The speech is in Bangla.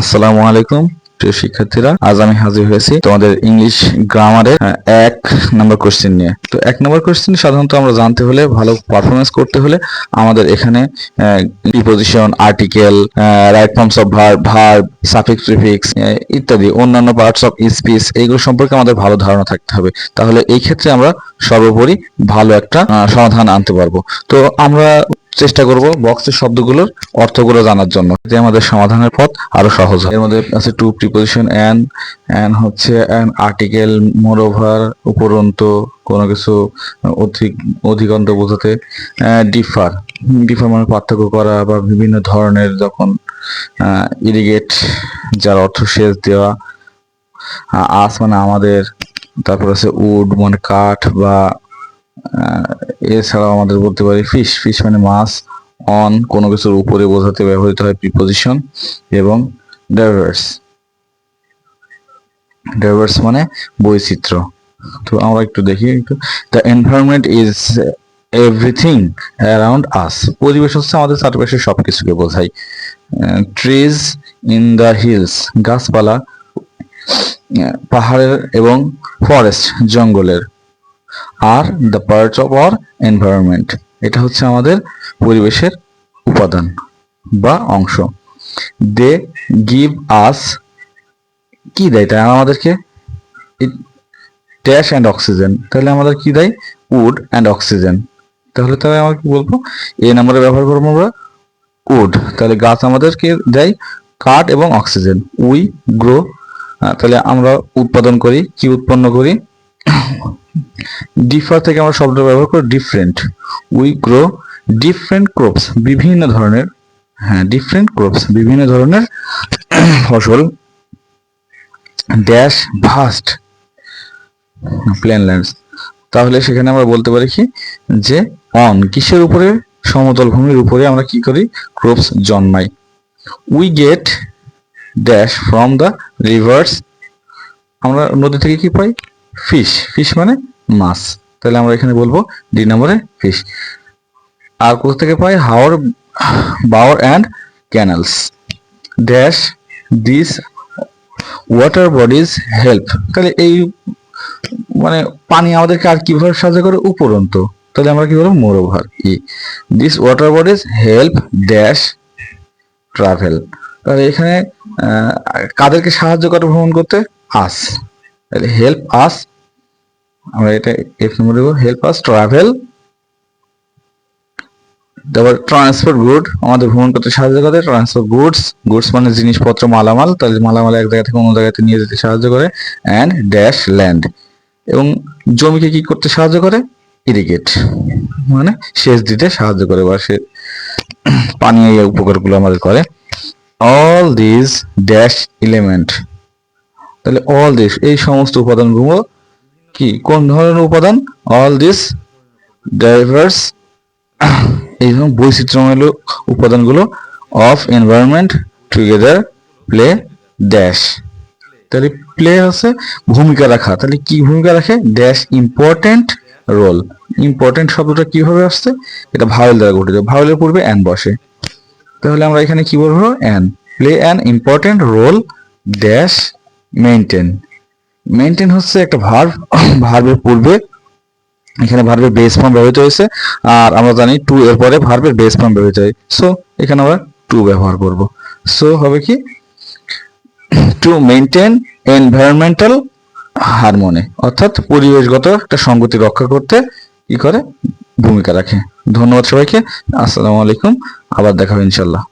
আসসালামু আলাইকুম প্রিয় শিক্ষার্থীরা, আজ আমি হাজির হয়েছি তোমাদের ইংলিশ গ্রামারের 1 নম্বর কোশ্চেন নিয়ে। তো 1 নম্বর কোশ্চেন সাধারণত আমরা জানতে হলে, ভালো পারফরমেন্স করতে হলে আমাদের এখানে preposition, article, right forms of verb, verb, suffix, prefix ইত্যাদি অন্যান্য পার্টস অফ স্পিচ এইগুলো সম্পর্কে আমাদের ভালো ধারণা থাকতে হবে। তাহলে এই ক্ষেত্রে আমরা সর্বোপরি ভালো একটা সমাধান আনতে পারবো। তো আমরা চেষ্টা করব বক্সের শব্দগুলোর অর্থগুলো জানার জন্য, যাতে আমাদের সমাধানের পথ আরো সহজ হয়। এর মধ্যে আছে টু, প্রিপোজিশন, অ্যান হচ্ছে অ্যান আর্টিকেল, মোরওভার উপরন্তু, কোনো কিছু অধিকন্ত বোঝাতে, ডিফার ডিফার মানে পার্থক্য করা বা বিভিন্ন ধরনের, যখন ইরিগেট যার অর্থ সেচ দেওয়া, আস মানে আমাদের, তারপর আছে উড মানে কাঠ, বা এছাড়াও আমাদের বলতে পারি ফিশ, ফিশ মানে মাছ, অন কোনো কিছুর উপরে বোঝাতে ব্যবহৃত হয় প্রিপোজিশন, এবং ডাইভার্স, ডাইভার্স মানে বৈচিত্র্য। তো আমরা একটু দেখি, the environment is everything around us, পরিবেশ হচ্ছে আমাদের চারপাশে সবকিছুকে বোঝায়। ট্রিজ ইন দ্য হিলস, গাছপালা পাহাড়ের, এবং ফরেস্ট জঙ্গলের। Are the parts of our environment, এটা হচ্ছে আমাদের পরিবেশের উপাদান বা অংশ। দে গিভ আস, কি দেয় তাই আমাদেরকে, ড্যাশ অ্যান্ড অক্সিজেন, তাহলে আমাদের কি দেয়, উড অ্যান্ড অক্সিজেন। তাহলে আমরা কি বলবো, এই নাম্বারে ব্যবহার করবো আমরা উড, তাহলে গাছ আমাদেরকে দেয় কাঠ এবং অক্সিজেন। উই গ্রো, তাহলে আমরা উৎপাদন করি, কি উৎপন্ন করি, ডিফার থেকে আমরা শব্দ ব্যবহার করি different, we grow different crops, বিভিন্ন ধরনের, ডিফারেন্ট ক্রপস বিভিন্ন ধরনের ফসল। ড্যাশ ভাস্ট প্লেনল্যান্ডস, তাহলে সেখানে আমরা বলতে পারি কি, যে অন কিসের উপরে, সমতল ভূমির উপরে আমরা কি করি, ক্রপস জন্মাই। We get dash from the rivers, আমরা নদী থেকে কি পাই, ফিশ, ফিশ মানে মাছ, তাহলে আমরা এখানে বলবো ডি নম্বরে ফিশ। আর কোথা থেকে পাই, হাওর, বাওর and canals. Dash this water bodies help, তাহলে এই মানে পানি আমাদেরকে আর কিভাবে সাহায্য করে, উপরন্তু, তাহলে আমরা কি বলবো, moreover. This water bodies help dash travel, তাহলে এখানে কাদেরকে সাহায্য করে ভ্রমণ করতে, আস, তাহলে হেল্প আস, আমরা এটা এফ নম্বর দেবো, হেল্প আস ট্রাভেল। তারপর ট্রান্সপোর্ট গুড, আমাদের ভ্রমণ করতে সাহায্য করে, ট্রান্সপোর্ট গুডস, গুডস মানে জিনিসপত্র, মালামাল, তাহলে মালামাল এক জায়গা থেকে অন্য জায়গাতে নিয়ে যেতে সাহায্য করে। অ্যান্ড ড্যাশ ল্যান্ড, এবং জমিকে কি করতে সাহায্য করে, ইরিগেট মানে সেচ দিতে সাহায্য করে, বা সে পানি এই উপকারগুলো আমাদের করে। অল দিস ড্যাশ এলিমেন্ট, তাহলে অল দিস এই সমস্ত উপাদানগুলো কি, কোন ধরনের উপাদান, অল দিস ডাইভার্স, এই বৈচিত্র্যময় উপাদানগুলো of environment together play dash, তাহলে প্লে হচ্ছে ভূমিকা রাখা, তাহলে কি ভূমিকা রাখে, ড্যাশ ইম্পর্টেন্ট রোল। ইম্পর্টেন্ট শব্দটা কিভাবে আসছে, এটা ভাওয়েল দ্বারা গঠিত, ভাওয়েলের পূর্বে অ্যান বসে, তাহলে আমরা এখানে কি বলবো, an, play an important role dash maintain. Maintain হচ্ছে একটা ভার্ব, ভার্বের পূর্বে এখানে ভার্বের বেস ফর্ম ব্যবহৃত হয়েছে, আর আমরা জানি টু এর পরে ভার্বের বেস ফর্ম ব্যবহৃত হয়, সো এখানে আমরা টু ব্যবহার করব। সো হবে কি, টু মেইনটেইন এনভায়রনমেন্টাল হারমোনি, অর্থাৎ পরিবেশগত একটা সংগতি রক্ষা করতে কি করে, ভূমিকা রাখে। ধন্যবাদ সবাইকে, আসসালামু আলাইকুম, আবার দেখা হবে ইনশাল্লাহ।